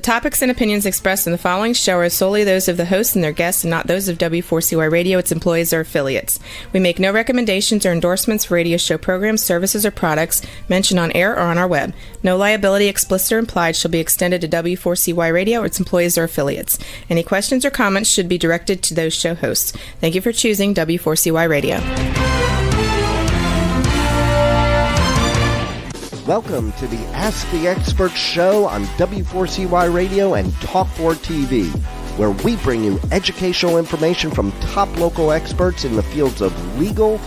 topics and opinions expressed in the following show are solely those of the hosts and their guests and not those of W4CY Radio, its employees, or affiliates. We make no recommendations or endorsements for radio show programs, services, or products mentioned on air or on our web. No liability, explicit or implied, shall be extended to W4CY Radio or its employees or affiliates. Any questions or comments should be directed to those show hosts. Thank you for choosing W4CY Radio. Welcome to the Ask the Expert show on W4CY Radio and Talk4 TV, where we bring you educational information from top local experts in the fields of legal,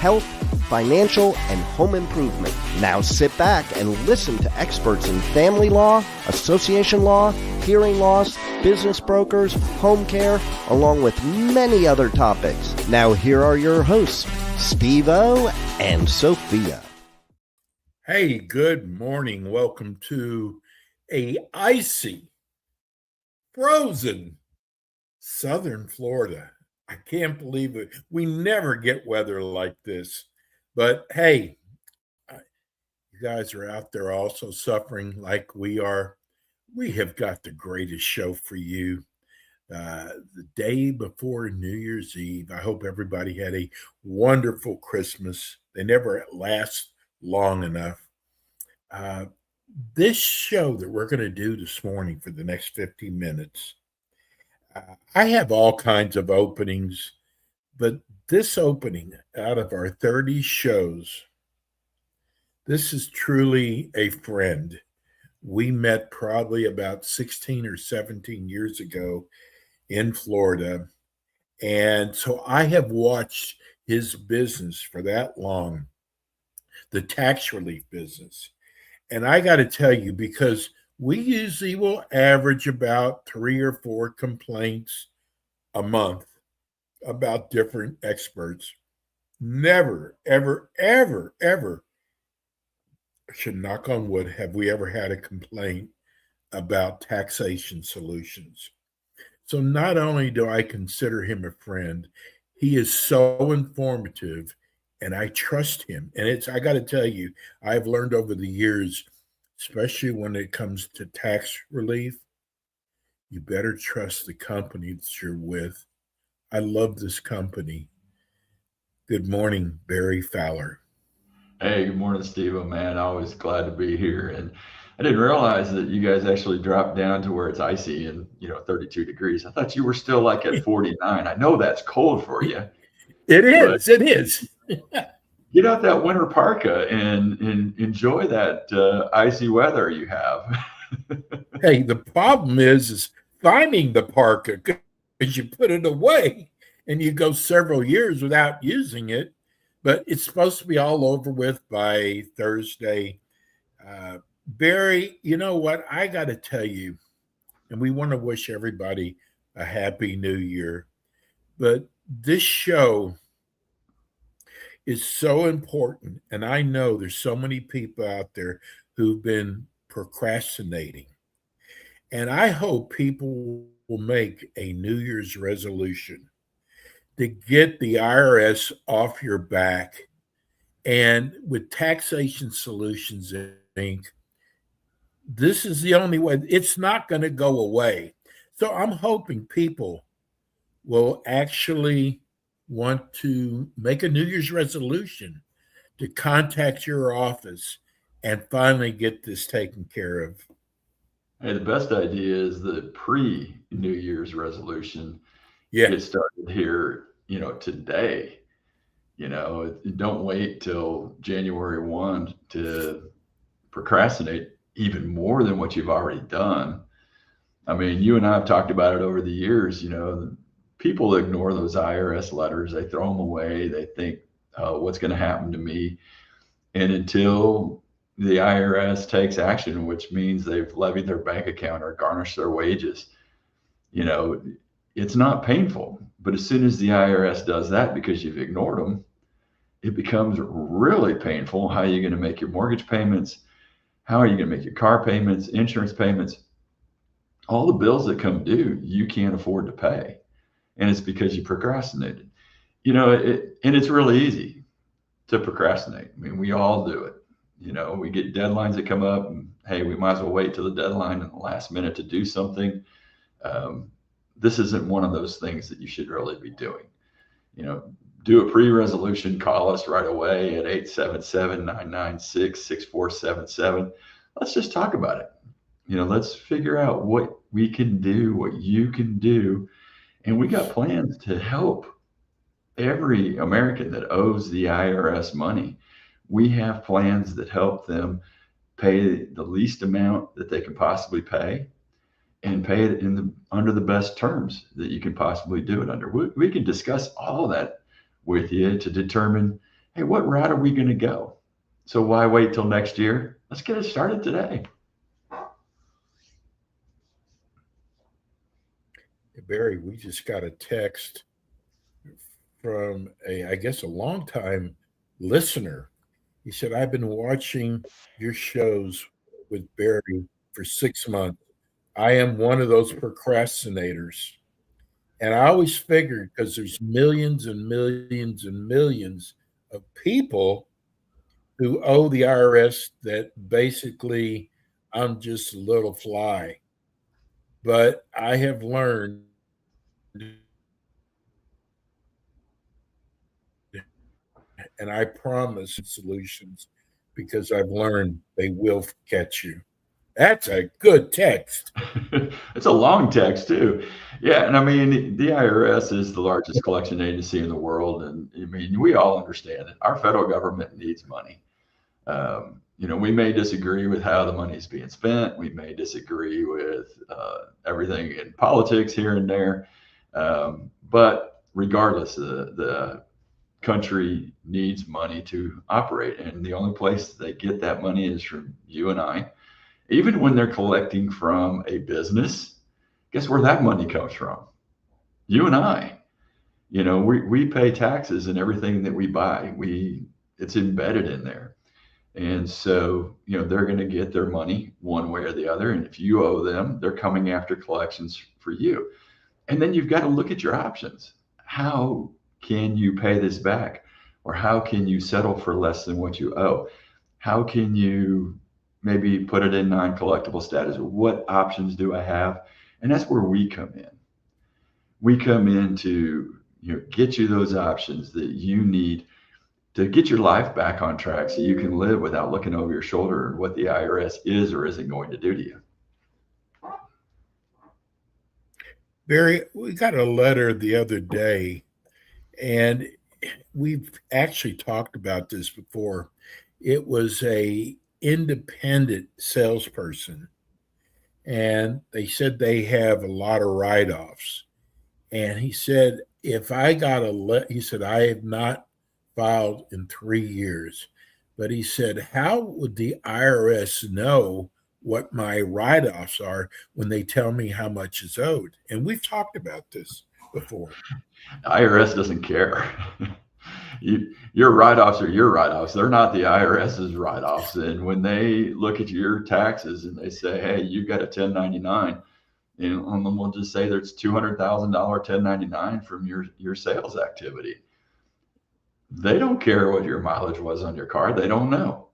health, financial, and home improvement. Now sit back and listen to experts in family law, association law, hearing loss, business brokers, home care, along with many other topics. Now here are your hosts, Steve-O and Sophia. Hey, good morning. Welcome to a icy, frozen southern Florida. I can't believe it. We never get weather like this. But hey, you guys are out there also suffering like we are. We have got the greatest show for you. The day before New Year's Eve. I hope everybody had a wonderful Christmas. They never last long enough. This show that we're going to do this morning for the next 15 minutes, I have all kinds of openings, but this opening out of our 30 shows, this is truly a friend. We met probably about 16 or 17 years ago in Florida. And so I have watched his business for that long, the tax relief business. And I got to tell you, because we usually will average about 3 or 4 complaints a month about different experts. Never, ever, ever, ever, I should knock on wood, have we ever had a complaint about taxation solutions. So not only do I consider him a friend, he is so informative. And I trust him. And I got to tell you, I've learned over the years, especially when it comes to tax relief, you better trust the company that you're with. I love this company. Good morning, Barry Fowler. Hey, good morning, Steve. Man, always glad to be here. And I didn't realize that you guys actually dropped down to where it's icy and 32 degrees. I thought you were still like at 49. I know that's cold for you. It is. Get out that winter parka and enjoy that icy weather you have. Hey, the problem is finding the parka, because you put it away and you go several years without using it. But it's supposed to be all over with by Thursday. Barry, you know what? I got to tell you, and we want to wish everybody a happy new year. But this show is so important. And I know there's so many people out there who've been procrastinating. And I hope people will make a New Year's resolution to get the IRS off your back. And with Taxation Solutions, Inc., this is the only way. It's not going to go away. So I'm hoping people will actually want to make a New Year's resolution to contact your office and finally get this taken care of. Hey, the best idea is the pre-New Year's resolution. Yeah. Get started here, today. Don't wait till January 1 to procrastinate even more than what you've already done. I mean, you and I have talked about it over the years. People ignore those IRS letters. They throw them away. They think, what's going to happen to me? And until the IRS takes action, which means they've levied their bank account or garnished their wages, it's not painful. But as soon as the IRS does that, because you've ignored them, it becomes really painful. How are you going to make your mortgage payments? How are you going to make your car payments, insurance payments? All the bills that come due, you can't afford to pay. And it's because you procrastinated. And it's really easy to procrastinate. I mean, we all do it. We get deadlines that come up, and hey, we might as well wait till the deadline in the last minute to do something. This isn't one of those things that you should really be doing. Do a pre-resolution, call us right away at 877-996-6477. Let's just talk about it. Let's figure out what we can do, what you can do. And we got plans to help every American that owes the IRS money. We have plans that help them pay the least amount that they can possibly pay and pay it under the best terms that you can possibly do it under. We can discuss all of that with you to determine, hey, what route are we going to go? So why wait till next year? Let's get it started today. Barry, we just got a text from I guess a longtime listener. He said, I've been watching your shows with Barry for 6 months. I am one of those procrastinators. And I always figured, because there's millions and millions and millions of people who owe the IRS, that basically I'm just a little fly. But I have learned, and I promise solutions, because I've learned they will catch you. That's a good text. It's a long text too. Yeah. And I mean, the IRS is the largest collection agency in the world. And I mean, we all understand it. Our federal government needs money. We may disagree with how the money is being spent. We may disagree with everything in politics here and there. But regardless, the country needs money to operate. And the only place they get that money is from you and I. Even when they're collecting from a business, guess where that money comes from? You and I. We pay taxes and everything that we buy. It's embedded in there. And so, they're going to get their money one way or the other. And if you owe them, they're coming after collections for you. And then you've got to look at your options. How can you pay this back? Or how can you settle for less than what you owe? How can you maybe put it in non-collectible status? What options do I have? And that's where we come in. We come in to get you those options that you need to get your life back on track, so you can live without looking over your shoulder at what the IRS is or isn't going to do to you. Barry, we got a letter the other day, and we've actually talked about this before. It was a independent salesperson, and they said they have a lot of write-offs. And he said, if I got he said, I have not filed in 3 years, but he said, how would the IRS know what my write-offs are when they tell me how much is owed? And we've talked about this before. The IRS doesn't care. Your write-offs are your write-offs. They're not the IRS's write-offs. And when they look at your taxes and they say, hey, you got a 1099, and we'll just say there's $200,000 1099 from your sales activity. They don't care what your mileage was on your car. They don't know.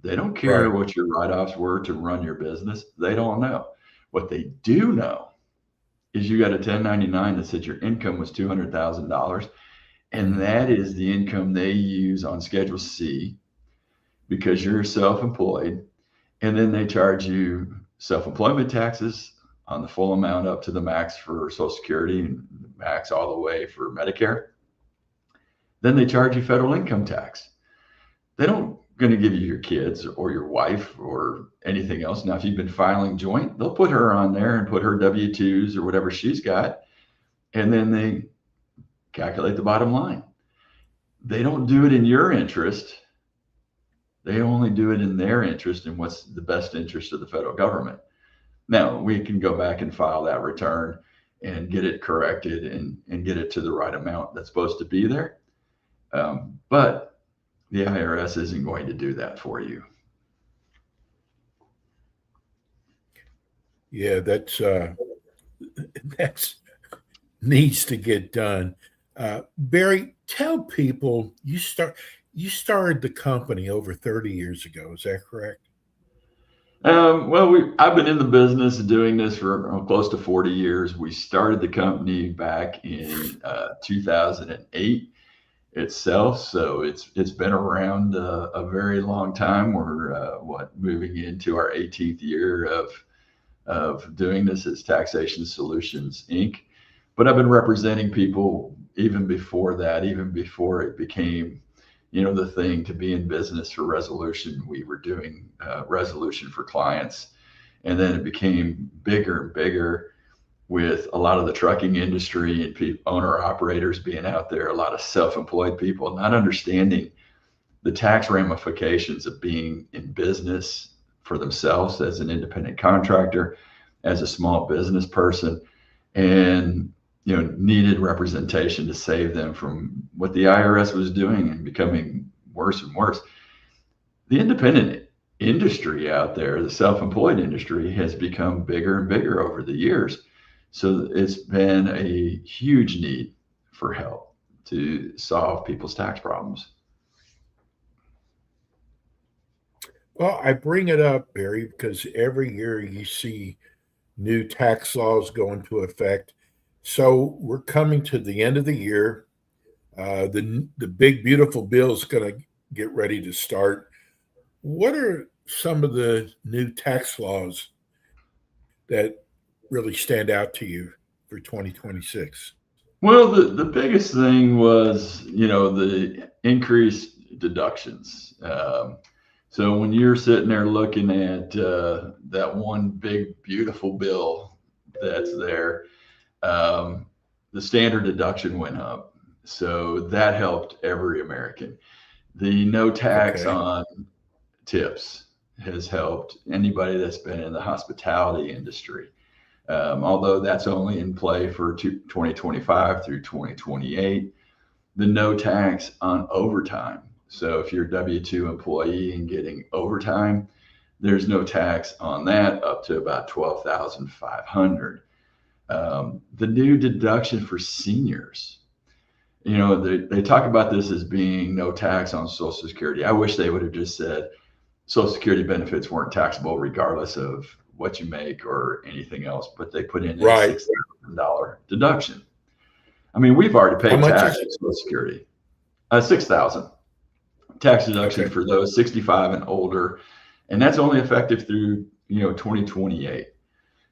They don't care what your write-offs were to run your business. They don't know. What they do know is you got a 1099 that said your income was $200,000. And that is the income they use on Schedule C because you're self-employed. And then they charge you self-employment taxes on the full amount up to the max for Social Security and max all the way for Medicare. Then they charge you federal income tax. They don't going to give you your kids or your wife or anything else. Now, if you've been filing joint, they'll put her on there and put her W-2s or whatever she's got. And then they calculate the bottom line. They don't do it in your interest. They only do it in their interest and what's the best interest of the federal government. Now, we can go back and file that return and get it corrected and get it to the right amount that's supposed to be there. But the IRS isn't going to do that for you. Yeah, that's needs to get done. Barry, tell people You started the company over 30 years ago. Is that correct? I've been in the business doing this for close to 40 years. We started the company back in 2008 itself, so it's been around a very long time. We're moving into our 18th year of doing this as Taxation Solutions Inc. But I've been representing people even before that, even before it became the thing to be in business for resolution. We were doing resolution for clients, and then it became bigger and bigger with a lot of the trucking industry and owner operators being out there, a lot of self-employed people not understanding the tax ramifications of being in business for themselves as an independent contractor, as a small business person, and needed representation to save them from what the IRS was doing and becoming worse and worse. The independent industry out there, the self-employed industry, has become bigger and bigger over the years. So it's been a huge need for help to solve people's tax problems. Well, I bring it up, Barry, because every year you see new tax laws go into effect. So we're coming to the end of the year. The big beautiful bill is going to get ready to start. What are some of the new tax laws that really stand out to you for 2026? Well, the biggest thing was, the increased deductions. So when you're sitting there looking at that one big, beautiful bill that's there, the standard deduction went up. So that helped every American. The no tax Okay. on tips has helped anybody that's been in the hospitality industry. Although that's only in play for 2025 through 2028, the no tax on overtime. So if you're a W-2 employee and getting overtime, there's no tax on that up to about $12,500. The new deduction for seniors, they talk about this as being no tax on Social Security. I wish they would have just said Social Security benefits weren't taxable regardless of what you make or anything else, but they put in a Right. $6,000 deduction. I mean, we've already How paid much tax is on Social Security. 6,000 tax deduction okay? for those 65 and older, and that's only effective through 2028.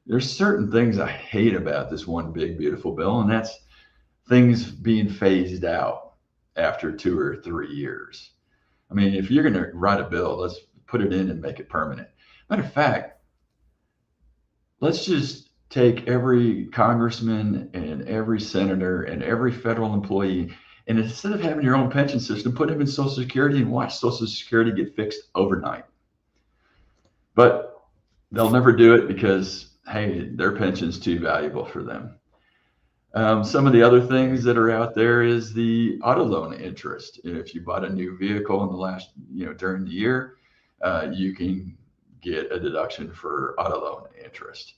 There's certain things I hate about this one big beautiful bill, and that's things being phased out after 2 or 3 years. I mean, if you're going to write a bill, let's put it in and make it permanent. Matter of fact, let's just take every congressman and every senator and every federal employee, and instead of having your own pension system, put them in Social Security and watch Social Security get fixed overnight. But they'll never do it because, hey, their pension's too valuable for them. Some of the other things that are out there is the auto loan interest. If you bought a new vehicle in the last, during the year, you can get a deduction for auto loan interest.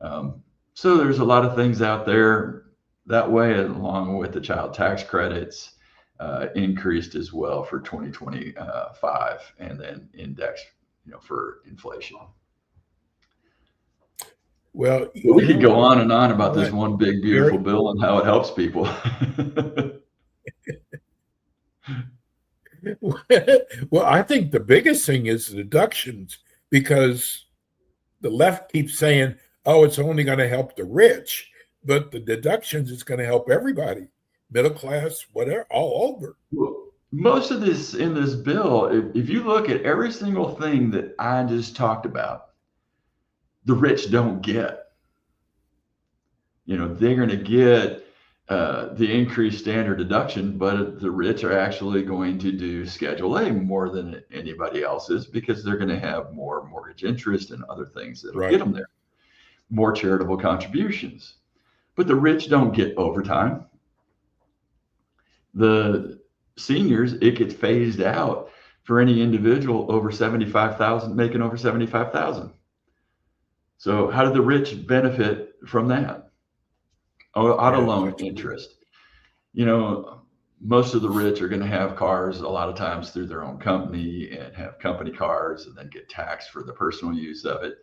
So there's a lot of things out there that way, along with the child tax credits increased as well for 2025, and then indexed, for inflation. Well, We could go on and on about this what, one big beautiful Barry? bill and how it helps people. Well, I think the biggest thing is the deductions, because the left keeps saying, oh, it's only going to help the rich, but the deductions is going to help everybody, middle class, whatever, all over. Most of this in this bill, if you look at every single thing that I just talked about, the rich don't get. They're going to get the increased standard deduction, but the rich are actually going to do Schedule A more than anybody else is, because they're going to have more mortgage interest and other things that'll get them there, more charitable contributions. But the rich don't get overtime. The seniors, it gets phased out for any individual over 75,000, making over 75,000. So how do the rich benefit from that? Auto loan interest. most of the rich are going to have cars a lot of times through their own company and have company cars and then get taxed for the personal use of it.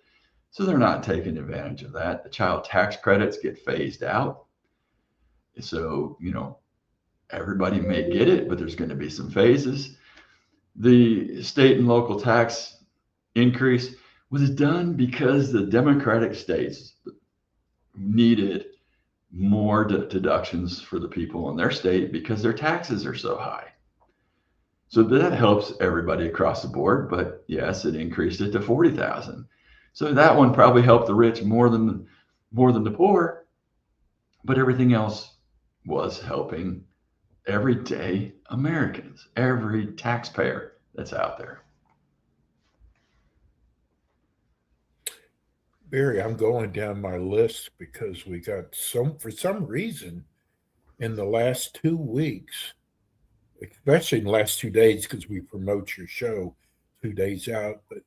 So they're not taking advantage of that. The child tax credits get phased out. So, everybody may get it, but there's going to be some phases. The state and local tax increase was done because the Democratic states needed more deductions for the people in their state because their taxes are so high. So that helps everybody across the board. But yes, it increased it to 40,000. So that one probably helped the rich more than the poor. But everything else was helping everyday Americans, every taxpayer that's out there. Barry, I'm going down my list because we got for some reason, in the last 2 weeks, especially in the last 2 days, because we promote your show 2 days out, but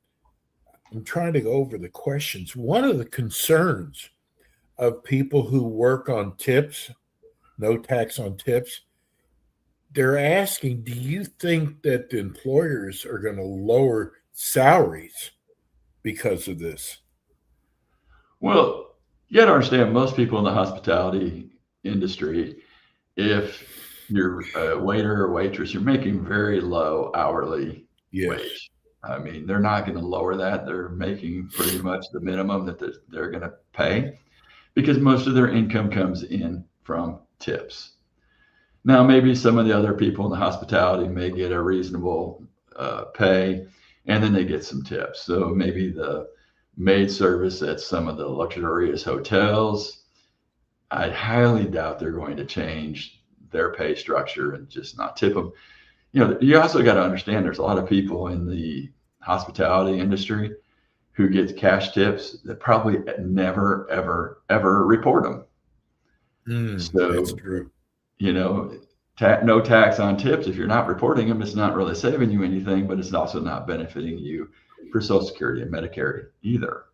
I'm trying to go over the questions. One of the concerns of people who work on tips, no tax on tips, they're asking, do you think that the employers are going to lower salaries because of this? Well, you got to understand, most people in the hospitality industry, if you're a waiter or waitress, you're making very low hourly wage. I mean, they're not going to lower that. They're making pretty much the minimum that they're going to pay because most of their income comes in from tips. Now, maybe some of the other people in the hospitality may get a reasonable pay, and then they get some tips. So maybe the maid service at some of the luxurious hotels, I highly doubt they're going to change their pay structure and just not tip them. You also got to understand there's a lot of people in the hospitality industry who get cash tips that probably never, ever, ever report them. So that's true. No tax on tips. If you're not reporting them, it's not really saving you anything, but it's also not benefiting you for Social Security and Medicare either.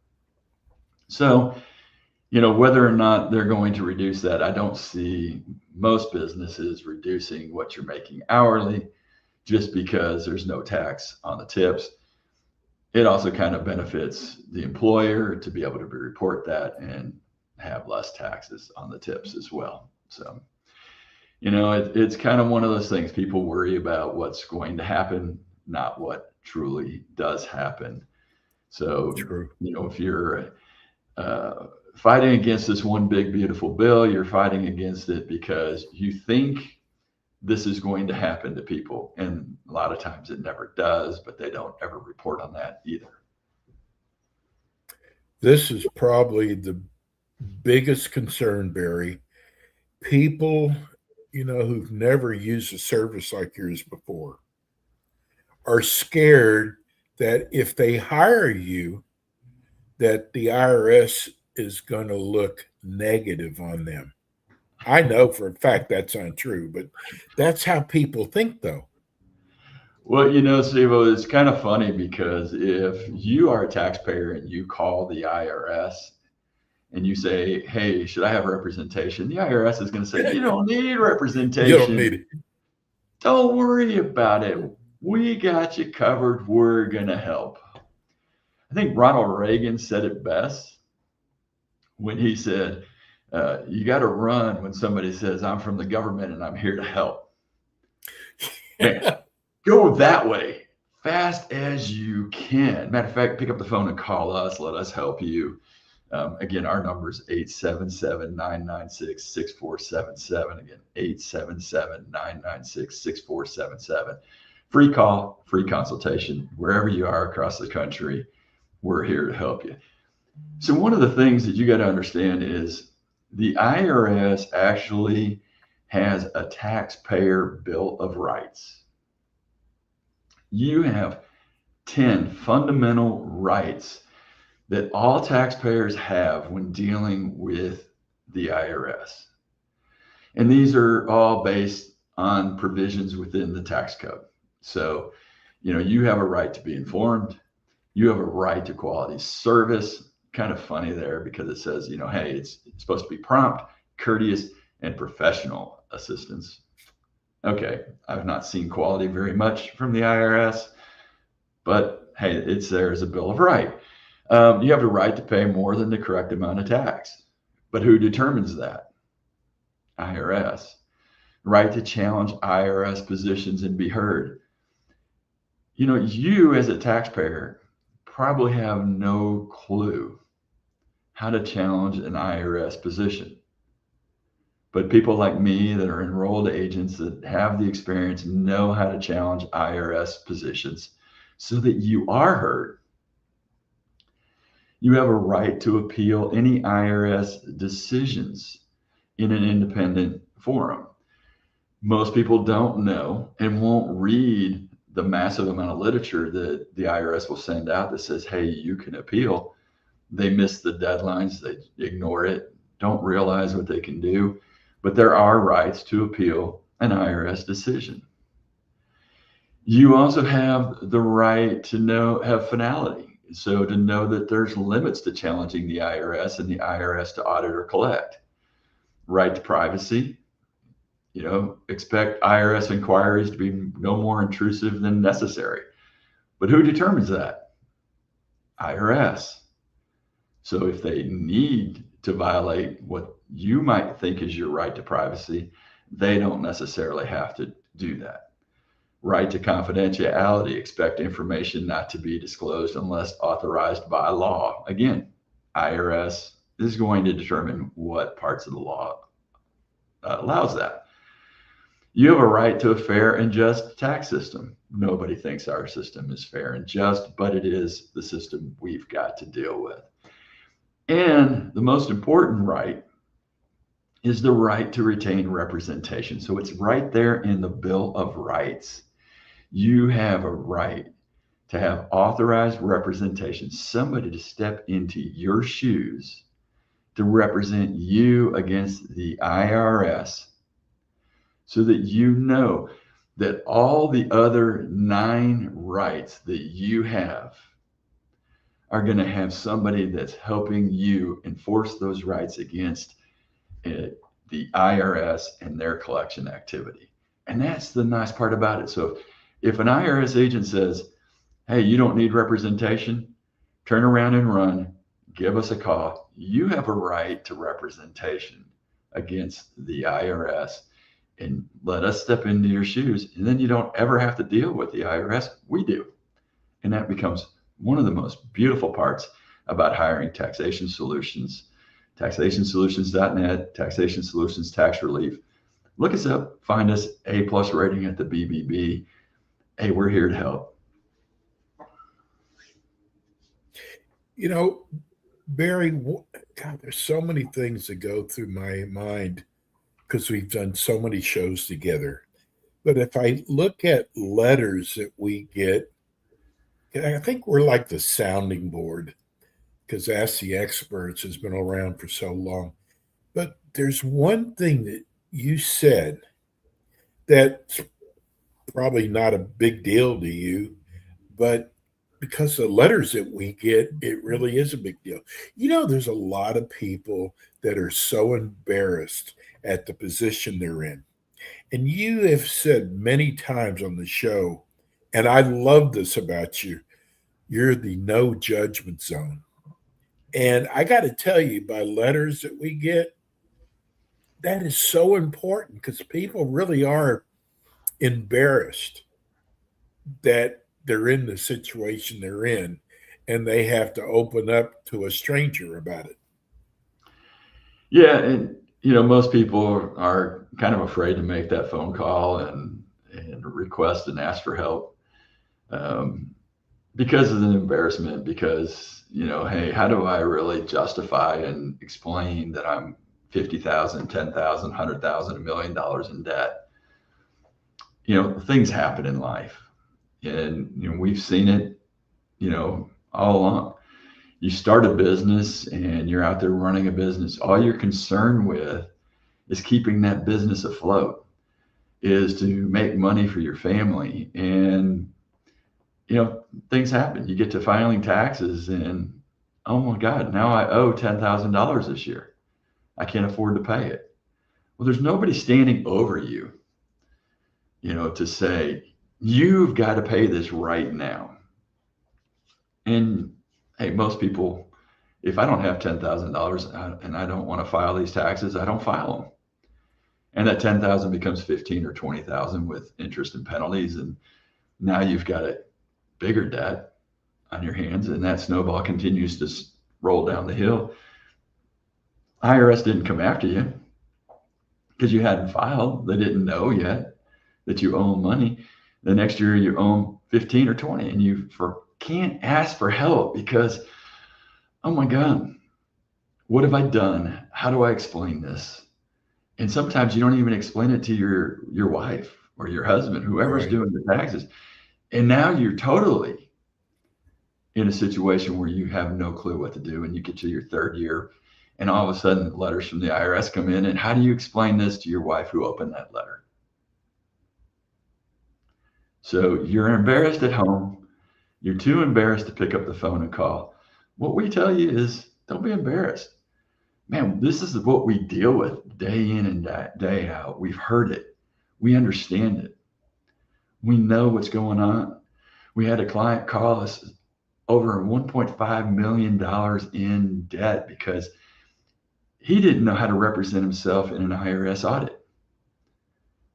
So, whether or not they're going to reduce that, I don't see most businesses reducing what you're making hourly just because there's no tax on the tips. It also kind of benefits the employer to be able to report that and have less taxes on the tips as well. So, it's kind of one of those things. People worry about what's going to happen, not what truly does happen. So, True. If you're fighting against this one big, beautiful bill, you're fighting against it because you think this is going to happen to people. And a lot of times it never does, but they don't ever report on that either. This is probably the biggest concern, Barry. People, who've never used a service like yours before are scared that if they hire you, that the IRS is going to look negative on them. I know for a fact that's untrue, but that's how people think, though. Well, Steve, it's kind of funny because if you are a taxpayer and you call the IRS and you say, hey, should I have representation? The IRS is going to say, you don't need representation. You don't need it. Don't worry about it. We got you covered. We're going to help. I think Ronald Reagan said it best when he said, you got to run when somebody says, I'm from the government and I'm here to help. Go that way, fast as you can. Matter of fact, pick up the phone and call us. Let us help you. Again, our number is 877-996-6477. Again, 877-996-6477. Free call, free consultation. Wherever you are across the country, we're here to help you. So one of the things that you got to understand is the IRS actually has a taxpayer bill of rights. You have 10 fundamental rights that all taxpayers have when dealing with the IRS. And these are all based on provisions within the tax code. So, you have a right to be informed. You have a right to quality service. Kind of funny there because it says, hey, it's supposed to be prompt, courteous, and professional assistance. Okay, I've not seen quality very much from the IRS, but hey, it's there as a bill of right. You have the right to pay more than the correct amount of tax. But who determines that? IRS. Right to challenge IRS positions and be heard. You as a taxpayer probably have no clue how to challenge an IRS position. But people like me that are enrolled agents that have the experience know how to challenge IRS positions so that you are heard. You have a right to appeal any IRS decisions in an independent forum. Most people don't know and won't read the massive amount of literature that the IRS will send out that says, hey, you can appeal. They miss the deadlines, they ignore it, don't realize what they can do. But there are rights to appeal an IRS decision. You also have the right to have finality. So to know that there's limits to challenging the IRS and the IRS to audit or collect. Right to privacy. Expect IRS inquiries to be no more intrusive than necessary. But who determines that? IRS. So if they need to violate what you might think is your right to privacy, they don't necessarily have to do that. Right to confidentiality, expect information not to be disclosed unless authorized by law. Again, IRS is going to determine what parts of the law allows that. You have a right to a fair and just tax system. Nobody thinks our system is fair and just, but it is the system we've got to deal with. And the most important right is the right to retain representation. So it's right there in the Bill of Rights. You have a right to have authorized representation, somebody to step into your shoes to represent you against the IRS so that you know that all the other 9 rights that you have are going to have somebody that's helping you enforce those rights against the IRS and their collection activity. And that's the nice part about it. So if an IRS agent says, hey, you don't need representation, turn around and run, give us a call. You have a right to representation against the IRS and let us step into your shoes. And then you don't ever have to deal with the IRS. We do. And that becomes one of the most beautiful parts about hiring Taxation Solutions, taxationsolutions.net, Taxation Solutions Tax Relief. Look us up, find us A+ rating at the BBB. Hey, we're here to help. Barry, God, there's so many things that go through my mind because we've done so many shows together. But if I look at letters that we get, I think we're like the sounding board because Ask the Experts has been around for so long. But there's one thing that you said that's probably not a big deal to you, but because the letters that we get, it really is a big deal. There's a lot of people that are so embarrassed at the position they're in. And you have said many times on the show, and I love this about you, you're the no judgment zone. And I got to tell you, by letters that we get, that is so important because people really are embarrassed that they're in the situation they're in and they have to open up to a stranger about it. Yeah. And, most people are kind of afraid to make that phone call and request and ask for help because of the embarrassment, because, hey, how do I really justify and explain that I'm $50,000, $10,000, $100,000, $1 million in debt? Things happen in life. And we've seen it, all along. You start a business and you're out there running a business. All you're concerned with is keeping that business afloat, is to make money for your family. And, things happen. You get to filing taxes and, oh my God, now I owe $10,000 this year. I can't afford to pay it. Well, there's nobody standing over you to say, you've got to pay this right now. And hey, most people, if I don't have $10,000 and I don't want to file these taxes, I don't file them. And that 10,000 becomes 15 or 20,000 with interest and penalties. And now you've got a bigger debt on your hands, and that snowball continues to roll down the hill. IRS didn't come after you because you hadn't filed. They didn't know yet that you owe money. The next year you owe 15 or 20, and you can't ask for help because, oh my God, what have I done? How do I explain this? And sometimes you don't even explain it to your wife or your husband, whoever's Right. doing the taxes. And now you're totally in a situation where you have no clue what to do, and you get to your third year, and all of a sudden letters from the IRS come in. And how do you explain this to your wife who opened that letter? So you're embarrassed at home. You're too embarrassed to pick up the phone and call. What we tell you is, don't be embarrassed. Man, this is what we deal with day in and day out. We've heard it. We understand it. We know what's going on. We had a client call us over $1.5 million in debt because he didn't know how to represent himself in an IRS audit.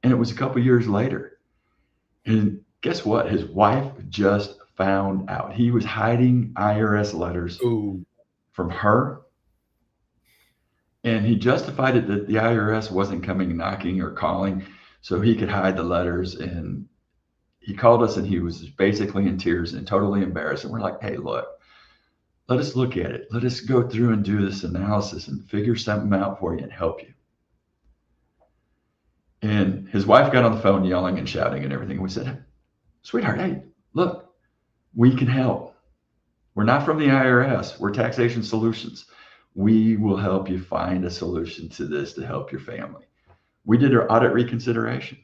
And it was a couple years later. And guess what? His wife just found out. He was hiding IRS letters from her. And he justified it that the IRS wasn't coming knocking or calling, so he could hide the letters. And he called us, and he was basically in tears and totally embarrassed. And we're like, hey, look, let us look at it. Let us go through and do this analysis and figure something out for you and help you. And his wife got on the phone yelling and shouting and everything. We said, sweetheart, hey, look, we can help. We're not from the IRS. We're Taxation Solutions. We will help you find a solution to this to help your family. We did our audit reconsideration.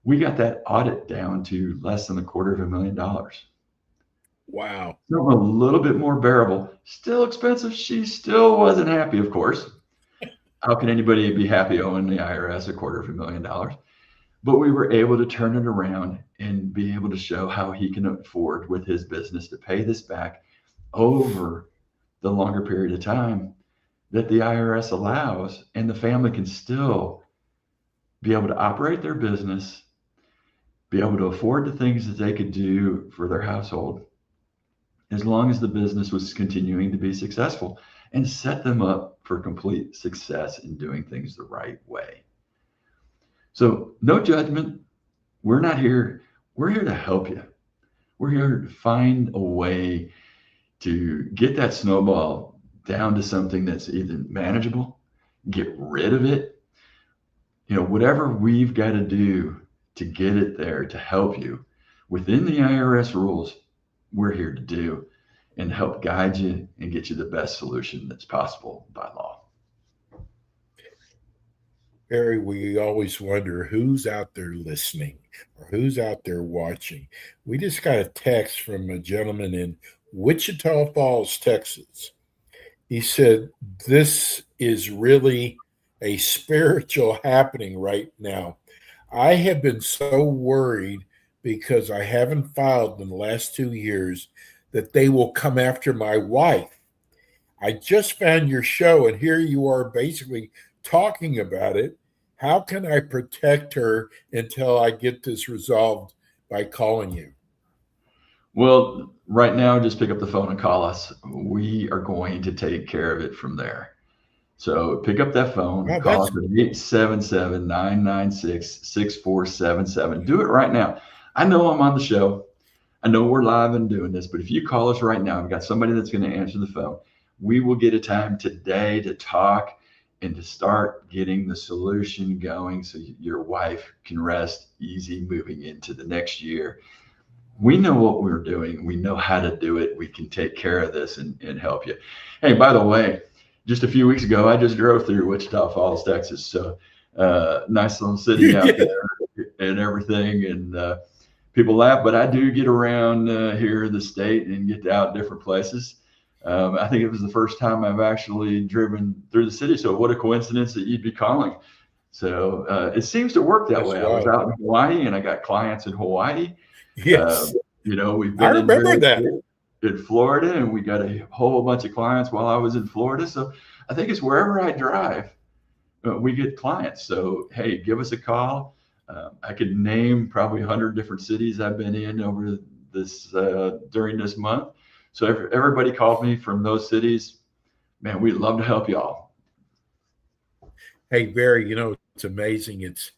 We got that audit down to less than $250,000. Wow. So a little bit more bearable, still expensive. She still wasn't happy, of course. How can anybody be happy owing the IRS $250,000? But we were able to turn it around and be able to show how he can afford with his business to pay this back over the longer period of time that the IRS allows, and the family can still be able to operate their business, be able to afford the things that they could do for their household, as long as the business was continuing to be successful, and set them up for complete success in doing things the right way. So no judgment. We're not here. We're here to help you. We're here to find a way to get that snowball down to something that's either manageable, get rid of it, whatever we've got to do to get it there to help you within the IRS rules, we're here to do and help guide you and get you the best solution that's possible by law. Barry, we always wonder who's out there listening or who's out there watching. We just got a text from a gentleman in Wichita Falls, Texas. He said, this is really a spiritual happening right now. I have been so worried because I haven't filed in the last 2 years that they will come after my wife. I just found your show, and here you are basically talking about it. How can I protect her until I get this resolved by calling you? Well, right now, just pick up the phone and call us. We are going to take care of it from there. So pick up that phone, call us at 877-996-6477. Do it right now. I know I'm on the show. I know we're live and doing this, but if you call us right now, we've got somebody that's going to answer the phone. We will get a time today to talk and to start getting the solution going so your wife can rest easy moving into the next year. We know what we're doing. We know how to do it. We can take care of this and help you. Hey, by the way, just a few weeks ago, I just drove through Wichita Falls, Texas. So nice little city out there and everything. And people laugh, but I do get around here in the state and get out different places. I think it was the first time I've actually driven through the city. So what a coincidence that you'd be calling. So it seems to work that That's way. I was wild. out in Hawaii and I got clients in Hawaii. Yes, We've I been remember that. in Florida, and we got a whole bunch of clients while I was in Florida. So I think it's wherever I drive, we get clients. So, hey, give us a call. I could name probably 100 different cities I've been in over this during this month. So everybody called me from those cities. Man, we'd love to help y'all. Hey, Barry, it's amazing. It's,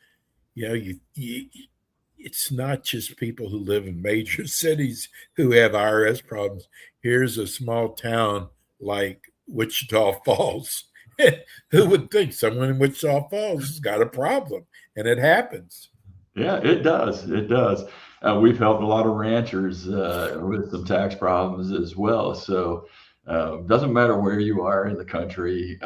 it's not just people who live in major cities who have IRS problems. Here's a small town like Wichita Falls. Who would think someone in Wichita Falls has got a problem? And it happens. Yeah, it does. It does. We've helped a lot of ranchers with some tax problems as well. So doesn't matter where you are in the country,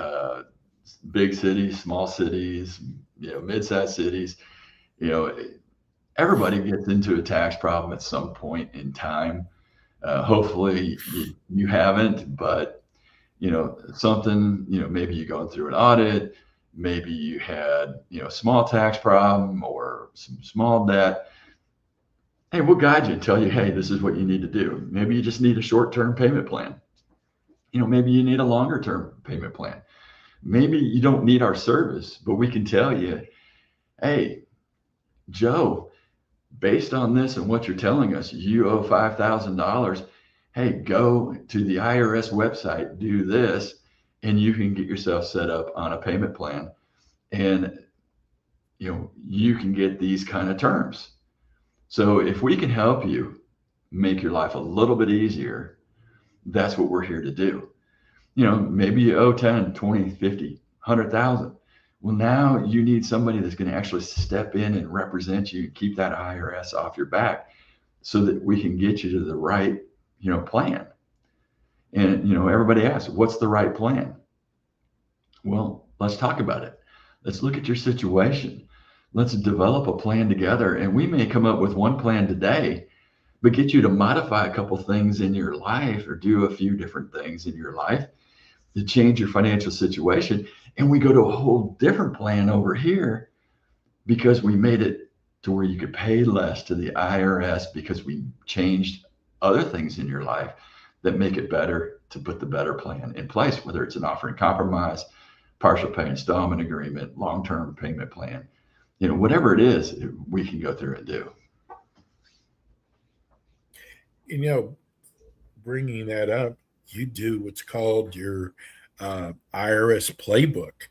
big cities, small cities, mid-sized cities, everybody gets into a tax problem at some point in time. Hopefully you haven't, but something, maybe you're going through an audit, maybe you had, a small tax problem or some small debt. Hey, we'll guide you and tell you, hey, this is what you need to do. Maybe you just need a short-term payment plan. Maybe you need a longer-term payment plan. Maybe you don't need our service, but we can tell you, hey, Joe, based on this and what you're telling us, you owe $5,000. Hey, go to the IRS website, do this, and you can get yourself set up on a payment plan. And, you can get these kind of terms. So if we can help you make your life a little bit easier, that's what we're here to do. Maybe you owe 10, 20, 50, 100,000. Well, now you need somebody that's going to actually step in and represent you and keep that IRS off your back so that we can get you to the right, plan. And, everybody asks, what's the right plan? Well, let's talk about it. Let's look at your situation. Let's develop a plan together. And we may come up with one plan today, but get you to modify a couple things in your life or do a few different things in your life to change your financial situation. And we go to a whole different plan over here because we made it to where you could pay less to the IRS because we changed other things in your life that make it better to put the better plan in place, whether it's an offering compromise, partial pay installment agreement, long-term payment plan, whatever it is, we can go through and do. Bringing that up, you do what's called your IRS playbook,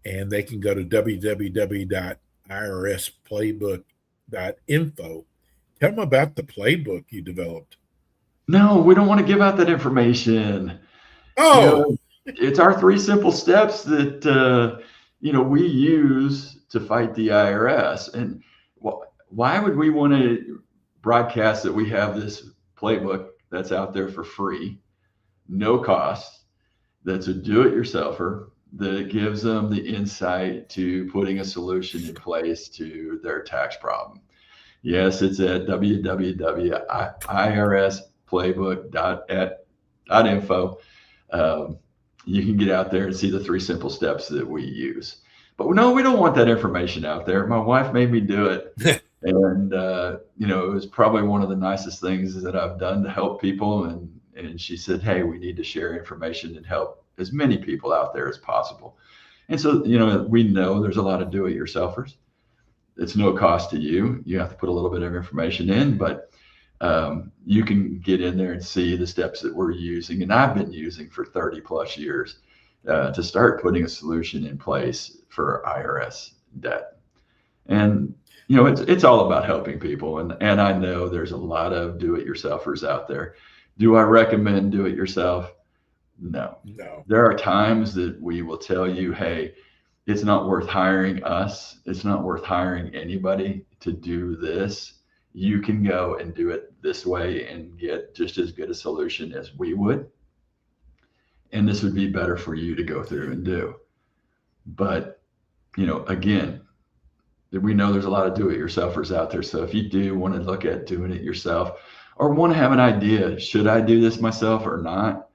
and they can go to www.irsplaybook.info. Tell them about the playbook you developed. No, we don't want to give out that information. Oh, it's our 3 simple steps that we use to fight the IRS. And why would we want to broadcast that we have this playbook that's out there for free, no cost, that's a do-it-yourselfer, that gives them the insight to putting a solution in place to their tax problem? Yes, it's at www.irsplaybook.info. You can get out there and see the 3 simple steps that we use. But no, we don't want that information out there. My wife made me do it. And, it was probably one of the nicest things that I've done to help people. And she said, hey, we need to share information and help as many people out there as possible. And so, we know there's a lot of do-it-yourselfers. It's no cost to you. You have to put a little bit of information in, but you can get in there and see the steps that we're using, and I've been using for 30 plus years to start putting a solution in place for IRS debt. And it's all about helping people, and I know there's a lot of do-it-yourselfers out there. Do I recommend do it yourself? No. There are times that we will tell you, hey, it's not worth hiring us. It's not worth hiring anybody to do this. You can go and do it this way and get just as good a solution as we would. And this would be better for you to go through and do. But, again, we know there's a lot of do-it-yourselfers out there. So if you do want to look at doing it yourself or want to have an idea, should I do this myself or not?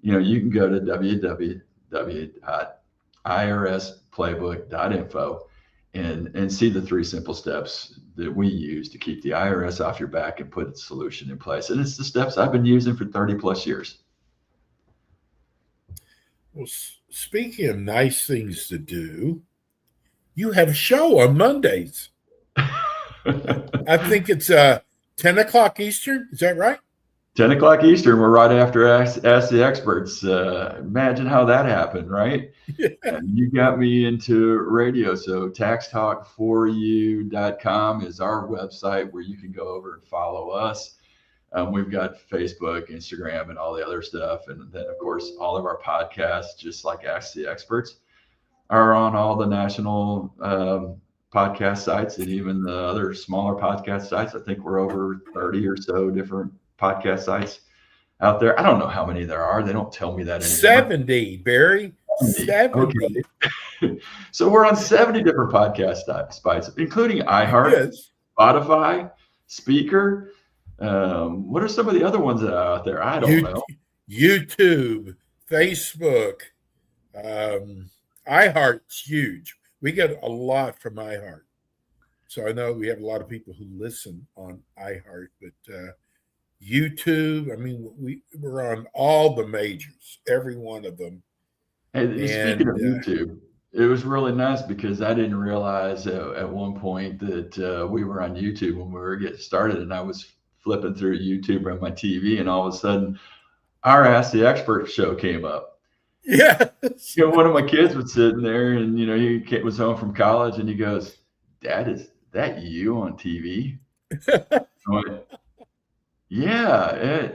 You can go to www irsplaybook.info and see the 3 simple steps that we use to keep the IRS off your back and put a solution in place. And it's the steps I've been using for 30 plus years. Well, speaking of nice things to do, you have a show on Mondays. I think it's 10 o'clock Eastern. Is that right? 10 o'clock Eastern. We're right after Ask the Experts. Imagine how that happened, right? Yeah. You got me into radio. So taxtalk4you.com is our website where you can go over and follow us. We've got Facebook, Instagram, and all the other stuff. And then, of course, all of our podcasts, just like Ask the Experts, are on all the national podcast sites and even the other smaller podcast sites. I think we're over 30 or so different podcast sites out there. I don't know how many there are. They don't tell me that anymore. 70, Barry. 70. Okay. So we're on 70 different podcast sites, including iHeart, Yes. Spotify, Speaker. What are some of the other ones that are out there? I don't know. YouTube, Facebook, iHeart's huge. We get a lot from iHeart. So I know we have a lot of people who listen on iHeart, but YouTube, I mean, we're on all the majors, every one of them. Hey, speaking of YouTube, it was really nice because I didn't realize at one point that we were on YouTube when we were getting started, and I was flipping through YouTube on my TV, and all of a sudden, our Ask the Expert show came up. Yeah. You know, one of my kids was sitting there, and you know, he was home from college, and he goes, "Dad, is that you on TV?" I went, "Yeah,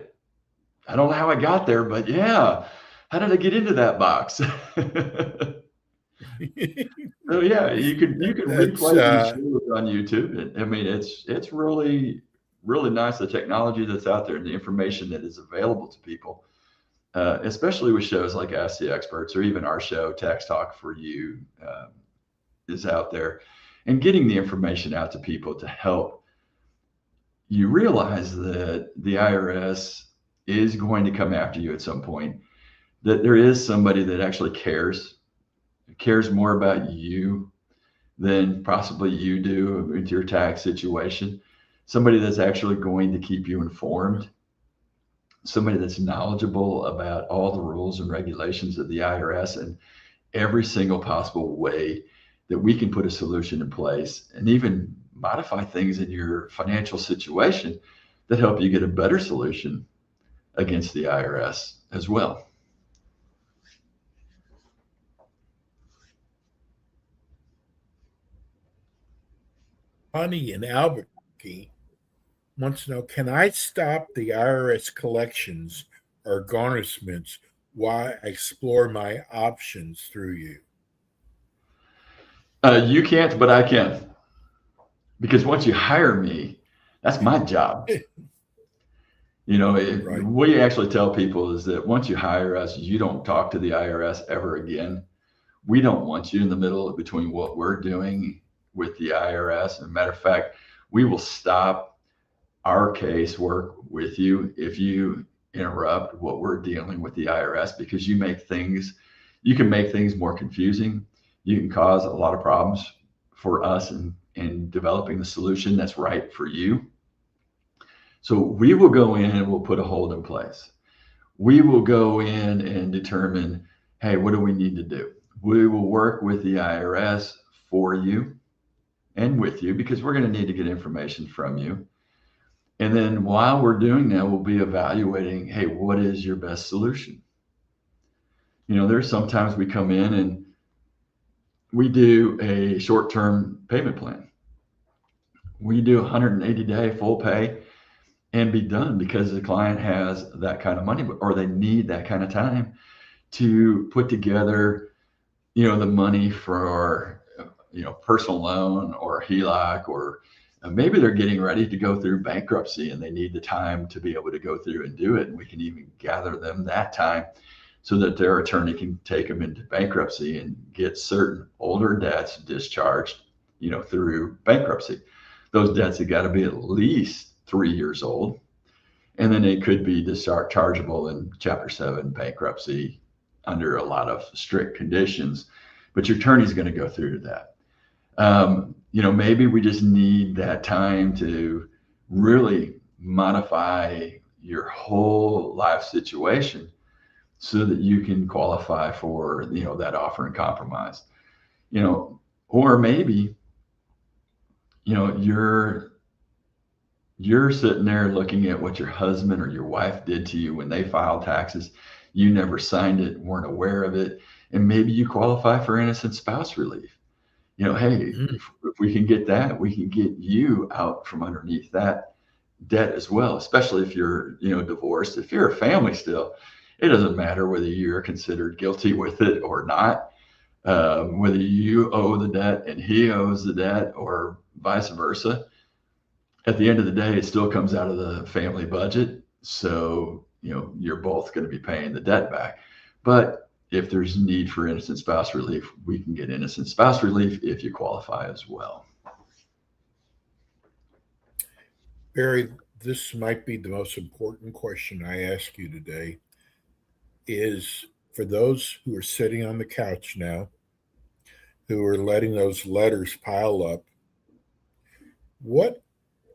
I don't know how I got there, but yeah, how did I get into that box?" So yeah, you can replay these shows on YouTube. I mean, it's really nice, the technology that's out there and the information that is available to people, especially with shows like Ask the Experts or even our show, Tax Talk for You, is out there, and getting the information out to people to help you realize that the IRS is going to come after you at some point, that there is somebody that actually cares more about you than possibly you do with your tax situation. Somebody that's actually going to keep you informed, somebody that's knowledgeable about all the rules and regulations of the IRS and every single possible way that we can put a solution in place and even modify things in your financial situation that help you get a better solution against the IRS as well. Honey in Albuquerque wants to know, can I stop the IRS collections or garnishments while I explore my options through you? You can't, but I can. Because once you hire me, that's my job. You know, Right. What we actually tell people is that once you hire us, you don't talk to the IRS ever again. We don't want you in the middle between what we're doing with the IRS. As a matter of fact, we will stop our casework with you if you interrupt what we're dealing with the IRS, because you can make things more confusing. You can cause a lot of problems for us in developing the solution that's right for you. So we will go in and we'll put a hold in place. We will go in and determine, hey, what do we need to do? We will work with the IRS for you and with you, because we're going to need to get information from you. And then while we're doing that, we'll be evaluating, hey, what is your best solution? You know, there's sometimes we come in and we do a short-term payment plan. We do 180-day full pay and be done, because the client has that kind of money, or they need that kind of time to put together, you know, the money for, you know, personal loan or HELOC, or maybe they're getting ready to go through bankruptcy and they need the time to be able to go through and do it. And we can even gather them that time so that their attorney can take them into bankruptcy and get certain older debts discharged, you know, through bankruptcy. Those debts have got to be at least 3 years old. And then it could be dischargeable in Chapter 7 bankruptcy under a lot of strict conditions. but your attorney's going to go through that. Maybe we just need that time to really modify your whole life situation so that you can qualify for, that offer and compromise, or maybe, you're sitting there looking at what your husband or your wife did to you when they filed taxes. You never signed it, weren't aware of it. And maybe you qualify for innocent spouse relief. Hey, if we can get that, we can get you out from underneath that debt as well, especially if you're, divorced. If you're a family still, it doesn't matter whether you're considered guilty with it or not, whether you owe the debt and he owes the debt or vice versa. At the end of the day, it still comes out of the family budget. So, you're both going to be paying the debt back. But if there's need for innocent spouse relief, we can get innocent spouse relief if you qualify as well. Barry, this might be the most important question I ask you today, is for those who are sitting on the couch now, who are letting those letters pile up, what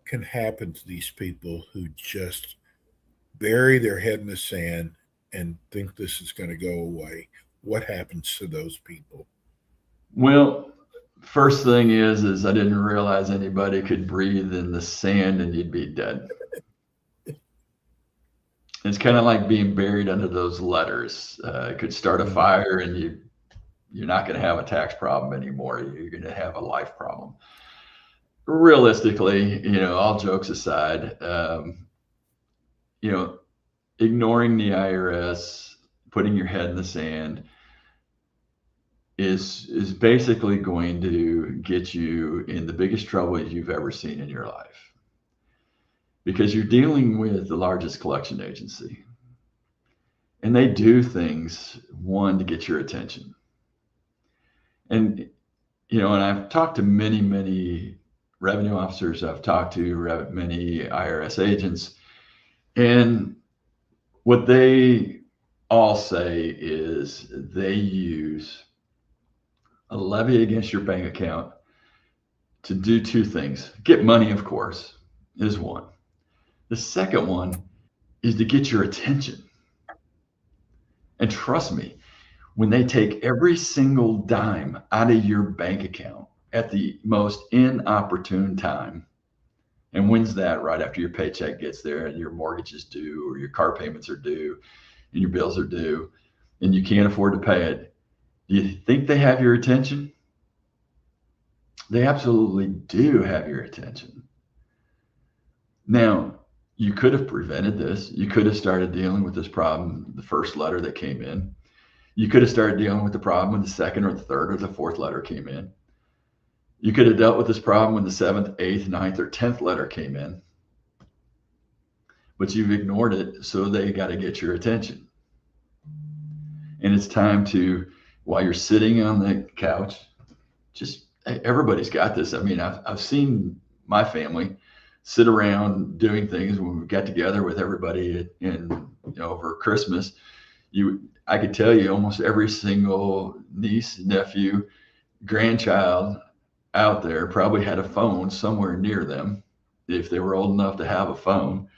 can happen to these people who just bury their head in the sand and think this is going to go away? What happens to those people? Well, first thing is I didn't realize anybody could breathe in the sand and you'd be dead. It's kind of like being buried under those letters. It could start a fire and you're not going to have a tax problem anymore. You're going to have a life problem. Realistically, all jokes aside, ignoring the IRS, putting your head in the sand is basically going to get you in the biggest trouble you've ever seen in your life, because you're dealing with the largest collection agency, and they do things, one, to get your attention. And I've talked to many revenue officers, I've talked to many IRS agents, and what they all say is they use a levy against your bank account to do two things. Get money, of course, is one. The second one is to get your attention. And trust me, when they take every single dime out of your bank account at the most inopportune time, and when's that? Right after your paycheck gets there and your mortgage is due or your car payments are due and your bills are due and you can't afford to pay it. Do you think they have your attention? They absolutely do have your attention. Now, you could have prevented this. You could have started dealing with this problem the first letter that came in. You could have started dealing with the problem when the second or the third or the fourth letter came in. You could have dealt with this problem when the 7th, 8th, 9th, or 10th letter came in, but you've ignored it, so they got to get your attention. And it's time to, while you're sitting on the couch, everybody's got this. I mean, I've seen my family sit around doing things when we got together with everybody over Christmas. I could tell you almost every single niece, nephew, grandchild out there probably had a phone somewhere near them, if they were old enough to have a phone,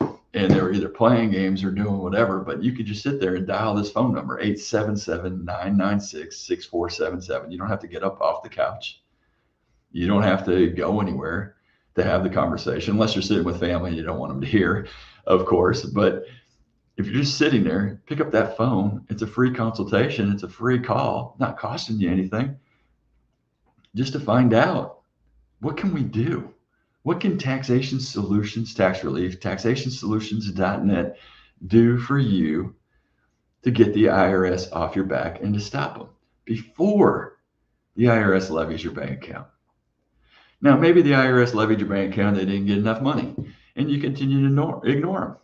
and they were either playing games or doing whatever. But you could just sit there and dial this phone number, 877-996-6477. You don't have to get up off the couch. You don't have to go anywhere to have the conversation, unless you're sitting with family and you don't want them to hear, of course. But if you're just sitting there, pick up that phone. It's a free consultation. It's a free call, not costing you anything, just to find out, what can we do? What can Taxation Solutions, Tax Relief, taxationsolutions.net do for you to get the IRS off your back and to stop them before the IRS levies your bank account? Now, maybe the IRS levied your bank account, they didn't get enough money, and you continue to ignore them.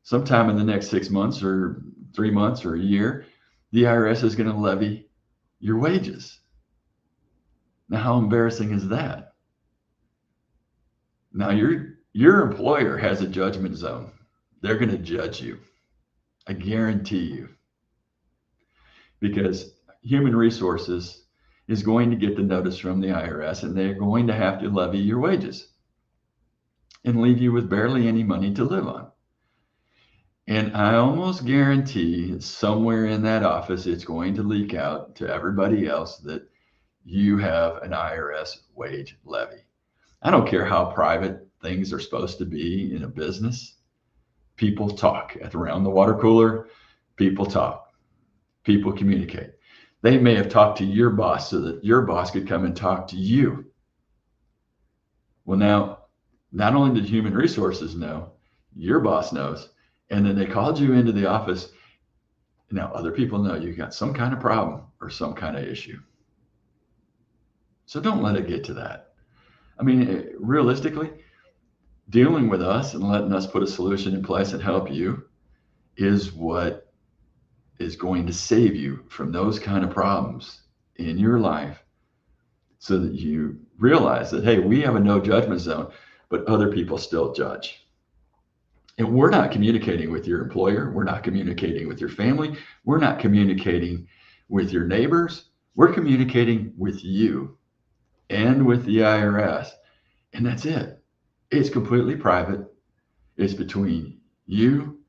Sometime in the next 6 months or 3 months or a year, the IRS is going to levy your wages. Now, how embarrassing is that? Now, your employer has a judgment zone. They're going to judge you. I guarantee you. Because, human resources is going to get the notice from the IRS, and they're going to have to levy your wages and leave you with barely any money to live on. And I almost guarantee somewhere in that office, it's going to leak out to everybody else that you have an IRS wage levy. I don't care how private things are supposed to be in a business. People talk around the water cooler. People talk. People communicate. They may have talked to your boss so that your boss could come and talk to you. Well, now, not only did human resources know, your boss knows, and then they called you into the office. Now, other people know you got some kind of problem or some kind of issue. So don't let it get to that. I mean, realistically, dealing with us and letting us put a solution in place and help you is what is going to save you from those kind of problems in your life, so that you realize that, hey, we have a no judgment zone, but other people still judge. And we're not communicating with your employer. We're not communicating with your family. We're not communicating with your neighbors. We're communicating with you and with the IRS. And that's it. It's completely private. It's between you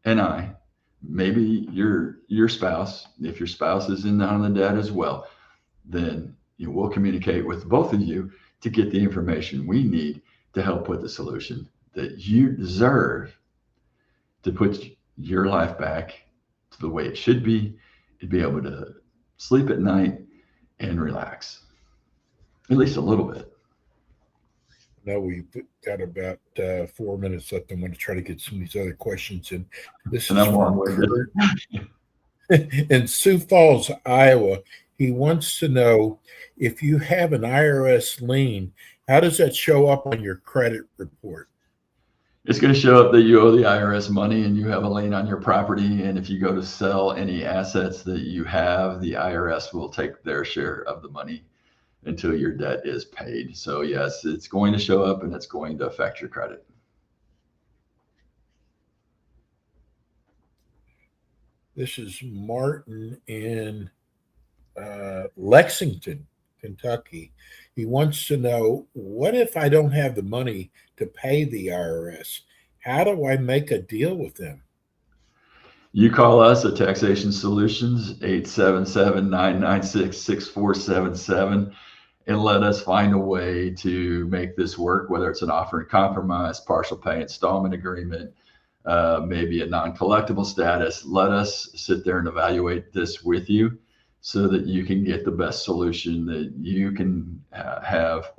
and I, maybe your spouse. If your spouse is in on the debt as well, then we'll communicate with both of you to get the information we need to help put the solution that you deserve to put your life back to the way it should be, and be able to sleep at night and relax, at least a little bit. No, we've got about 4 minutes left. I'm going to try to get some of these other questions in. This is from Kurt in Sioux Falls, Iowa. He wants to know, if you have an IRS lien, how does that show up on your credit report? It's going to show up that you owe the IRS money and you have a lien on your property. And if you go to sell any assets that you have, the IRS will take their share of the money until your debt is paid. So yes, it's going to show up and it's going to affect your credit. This is Martin in Lexington, Kentucky. He wants to know, what if I don't have the money to pay the IRS? How do I make a deal with them? You call us at Taxation Solutions, 877-996-6477, and let us find a way to make this work, whether it's an offer in compromise, partial pay installment agreement, maybe a non-collectible status. Let us sit there and evaluate this with you so that you can get the best solution that you can have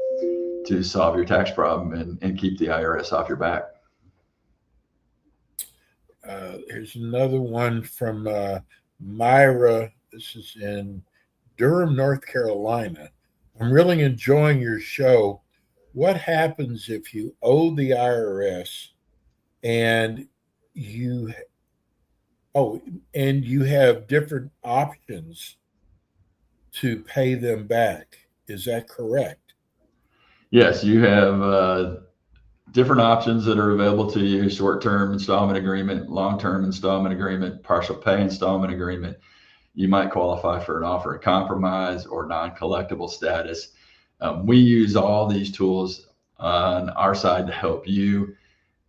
to solve your tax problem and keep the IRS off your back. Here's another one from Myra. This is in Durham, North Carolina. I'm really enjoying your show. What happens if you owe the IRS and you have different options to pay them back? Is that correct? Yes, you have different options that are available to you: short-term installment agreement, long-term installment agreement, partial pay installment agreement. You might qualify for an offer of compromise or non-collectible status. We use all these tools on our side to help you.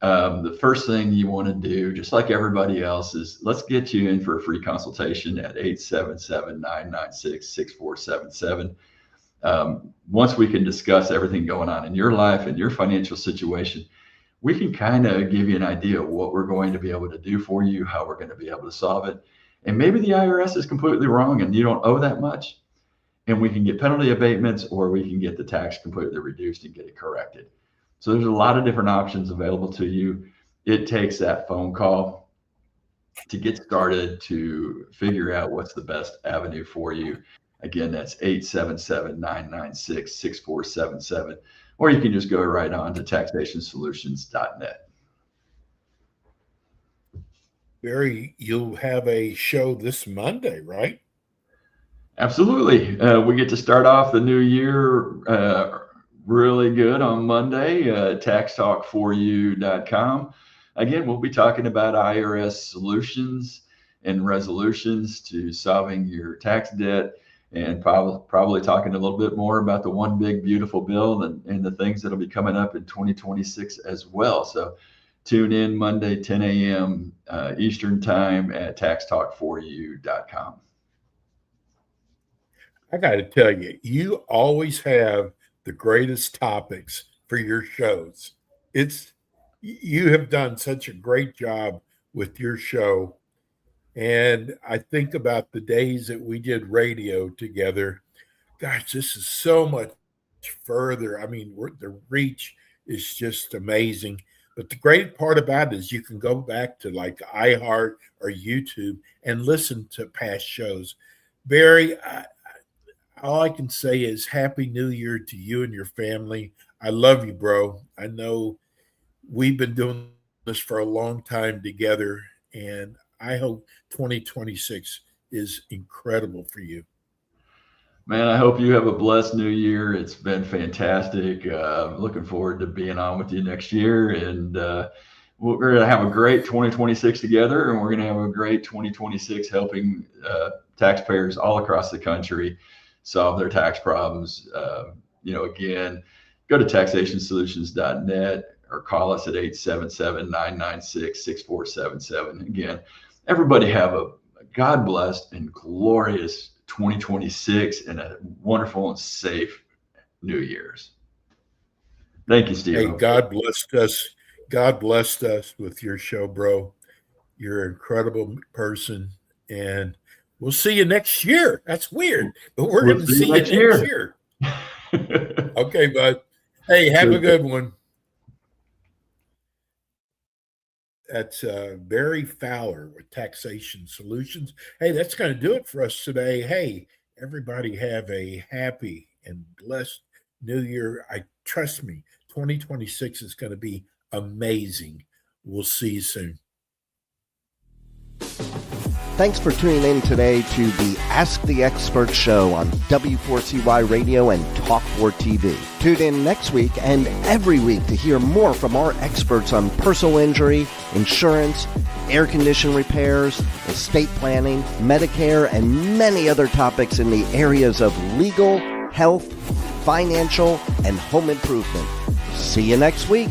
The first thing you want to do, just like everybody else, is let's get you in for a free consultation at 877-996-6477. Once we can discuss everything going on in your life and your financial situation, we can kind of give you an idea of what we're going to be able to do for you, how we're going to be able to solve it. And maybe the IRS is completely wrong and you don't owe that much, and we can get penalty abatements, or we can get the tax completely reduced and get it corrected. So there's a lot of different options available to you. It takes that phone call to get started to figure out what's the best avenue for you. Again, that's 877-996-6477, or you can just go right on to taxationsolutions.net. Barry, you'll have a show this Monday, right? Absolutely. We get to start off the new year really good on Monday, taxtalk4u.com. Again, we'll be talking about IRS solutions and resolutions to solving your tax debt. and probably talking a little bit more about the one big beautiful bill and the things that'll be coming up in 2026 as well. So tune in Monday, 10 a.m. Eastern time at taxtalk4u.com. I got to tell you, you always have the greatest topics for your shows. You have done such a great job with your show. And I think about the days that we did radio together. Gosh, this is so much further. I mean, the reach is just amazing. But the great part about it is you can go back to like iHeart or YouTube and listen to past shows. Barry, all I can say is Happy New Year to you and your family. I love you, bro. I know we've been doing this for a long time together, and I hope 2026 is incredible for you. Man, I hope you have a blessed new year. It's been fantastic. Looking forward to being on with you next year. And we're going to have a great 2026 together, and we're going to have a great 2026 helping taxpayers all across the country solve their tax problems. Again, go to taxationsolutions.net or call us at 877-996-6477. Again, everybody have a God-blessed and glorious 2026 and a wonderful and safe New Year's. Thank you, Steve. Hey, God blessed us. God blessed us with your show, bro. You're an incredible person, and we'll see you next year. That's weird, but we're going to see you next year. Okay, bud. Hey, have a good one. That's Barry Fowler with Taxation Solutions. Hey, that's going to do it for us today. Hey, everybody have a happy and blessed New Year. Trust me, 2026 is going to be amazing. We'll see you soon. Thanks for tuning in today to the Ask the Expert show on W4CY Radio and Talk4 TV. Tune in next week and every week to hear more from our experts on personal injury, insurance, air condition repairs, estate planning, Medicare, and many other topics in the areas of legal, health, financial, and home improvement. See you next week.